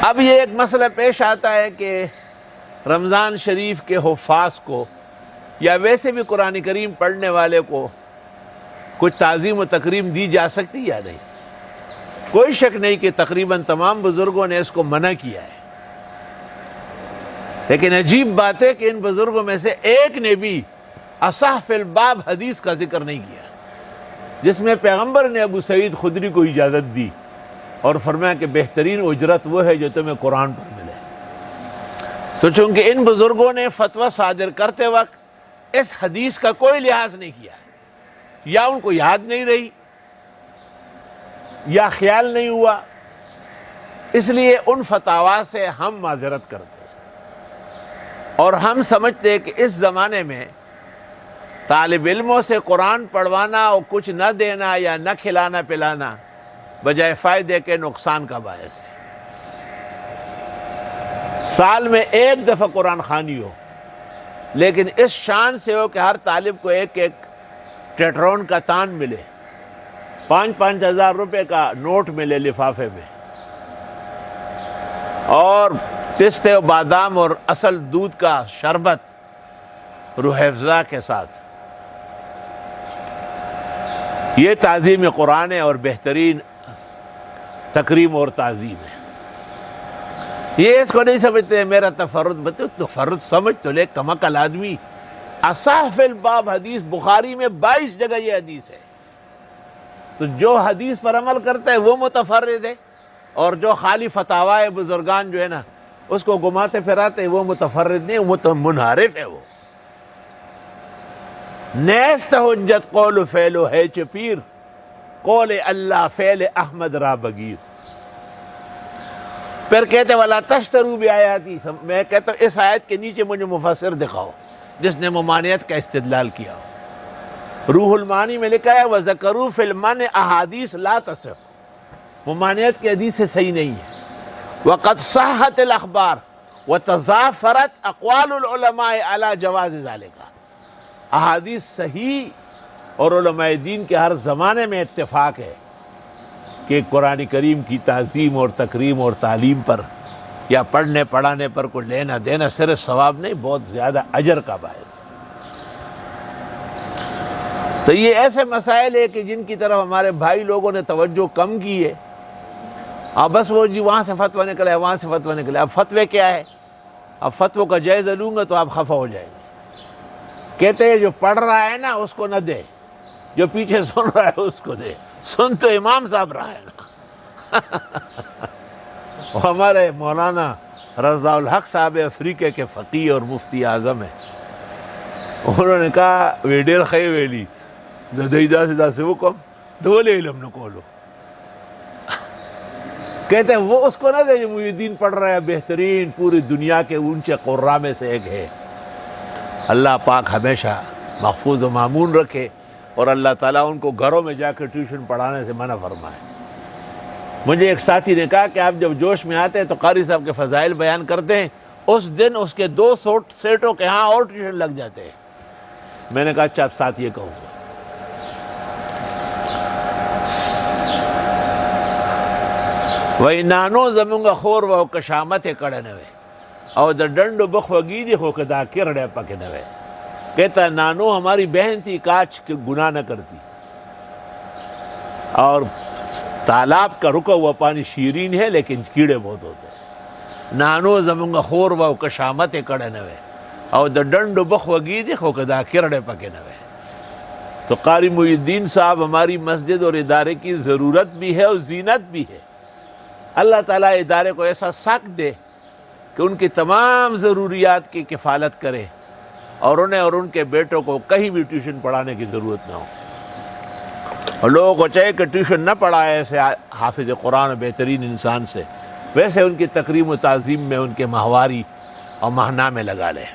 اب یہ ایک مسئلہ پیش آتا ہے کہ رمضان شریف کے حفاظ کو یا ویسے بھی قرآن کریم پڑھنے والے کو کچھ تعظیم و تکریم دی جا سکتی یا نہیں؟ کوئی شک نہیں کہ تقریباً تمام بزرگوں نے اس کو منع کیا ہے، لیکن عجیب بات ہے کہ ان بزرگوں میں سے ایک نے بھی اصح فی الباب حدیث کا ذکر نہیں کیا جس میں پیغمبر نے ابو سعید خدری کو اجازت دی اور فرمایا کہ بہترین اجرت وہ ہے جو تمہیں قرآن پر ملے۔ تو چونکہ ان بزرگوں نے فتویٰ صادر کرتے وقت اس حدیث کا کوئی لحاظ نہیں کیا، یا ان کو یاد نہیں رہی یا خیال نہیں ہوا، اس لیے ان فتاویٰ سے ہم معذرت کرتے ہیں، اور ہم سمجھتے ہیں کہ اس زمانے میں طالب علموں سے قرآن پڑھوانا اور کچھ نہ دینا یا نہ کھلانا پلانا بجائے فائدے کے نقصان کا باعث ہے۔ سال میں ایک دفعہ قرآن خوانی ہو، لیکن اس شان سے ہو کہ ہر طالب کو ایک ایک ٹیٹرون کا تان ملے، 5-5 ہزار روپے کا نوٹ ملے لفافے میں، اور پستے و بادام اور اصل دودھ کا شربت روح افزا کے ساتھ۔ یہ تعظیم قرآن ہے اور بہترین تکریم اور تعظیم ہے۔ یہ اس کو نہیں سمجھتے میرا تفرد، بتو تفرد سمجھ تو لے کم عقل آدمی۔ اصح فی الباب حدیث بخاری میں 22 جگہ یہ حدیث ہے، تو جو حدیث پر عمل کرتا ہے وہ متفرد ہے، اور جو خالی فتاوائے بزرگان جو ہے نا اس کو گماتے پھراتے ہیں وہ متفرد نہیں، وہ تو منحرف ہے۔ وہ نیست حجت قول و فعل و ہے چپیر، قول اللہ فعل احمد را بگیر۔ پھر کہتے وَلَا تَشْتَرُوا بِآيَاتِي، میں کہتا ہوں اس آیت کے نیچے مجھے مفسر دکھاؤ جس نے ممانعت کا استدلال کیا ہو۔ روح المعانی میں لکھا ہے وَذَكَرُوا فِي الْمَنْعِ أَحَادِيث لَا تَصِحُّ، ممانعت کی حدیث سے صحیح نہیں ہے۔ وَقَدْ صَحَّتِ الْأَخْبَارُ وَتَضَافَرَتْ أَقْوَالُ الْعُلَمَاءِ عَلَى جَوَازِ ذَلِكَ، احادیث صحیح اور علماء دین کے ہر زمانے میں اتفاق ہے کہ قرآن کریم کی تعظیم اور تکریم اور تعلیم پر یا پڑھنے پڑھانے پر کوئی لینا دینا صرف ثواب نہیں، بہت زیادہ اجر کا باعث۔ تو یہ ایسے مسائل ہے کہ جن کی طرف ہمارے بھائی لوگوں نے توجہ کم کی ہے، اب بس وہ جی وہاں سے فتویٰ نکلا ہے، وہاں سے فتویٰ نکلا ہے۔ اب فتوے کیا ہے؟ اب فتووں کا جائزہ لوں گا تو آپ خفا ہو جائیں گے۔ کہتے ہیں جو پڑھ رہا ہے نا اس کو نہ دے، جو پیچھے سن رہا ہے اس کو دے، سن تو امام صاحب رہا ہے نا۔ ہمارے مولانا رضا الحق صاحب افریقہ کے فقیہ اور مفتی اعظم ہیں، انہوں نے کہا ویڈیر خی ویلی ددیدہ سے حکم دولے علم نہ کولو، کہتے ہیں وہ اس کو نہ دے جو محی الدین پڑھ رہا ہے، بہترین پوری دنیا کے اونچے قراء میں سے ایک ہے۔ اللہ پاک ہمیشہ محفوظ و معمون رکھے، اور اللہ تعالیٰ ان کو گھروں میں جا کے ٹیوشن پڑھانے سے منع فرمائے۔ مجھے ایک ساتھی نے کہا کہ آپ جب جوش میں آتے ہیں تو قاری صاحب کے فضائل بیان کرتے ہیں، اس دن اس کے 2 سیٹوں کے ہاں اور ٹیوشن لگ جاتے ہیں۔ میں نے کہا اچھا اب ساتھ یہ کہوں گا، وہی نانو زمونگا خور وہ کشامت کڑے نوے اور دا ڈنڈو بخوگی دی خو کدا کرڑے پکے نوے۔ کہتا نانو ہماری بہن تھی، کاچ کے گناہ نہ کرتی، اور تالاب کا رکا ہوا پانی شیرین ہے لیکن کیڑے بہت ہوتے ہیں۔ نانو زمونگا خور وہ کشامت کڑے نوے اور دا ڈنڈو بخوگی دی خو کدا کرڑے پکے نوے۔ تو قاری محی الدین صاحب ہماری مسجد اور ادارے کی ضرورت بھی ہے اور زینت بھی ہے۔ اللہ تعالیٰ ادارے کو ایسا ساکھ دے کہ ان کی تمام ضروریات کی کفالت کرے، اور انہیں اور ان کے بیٹوں کو کہیں بھی ٹیوشن پڑھانے کی ضرورت نہ ہو، اور لوگوں کو چاہے کہ ٹیوشن نہ پڑھائے ایسے حافظ قرآن و بہترین انسان سے، ویسے ان کی تکریم و تعظیم میں ان کے ماہواری اور ماہنامے لگا لے۔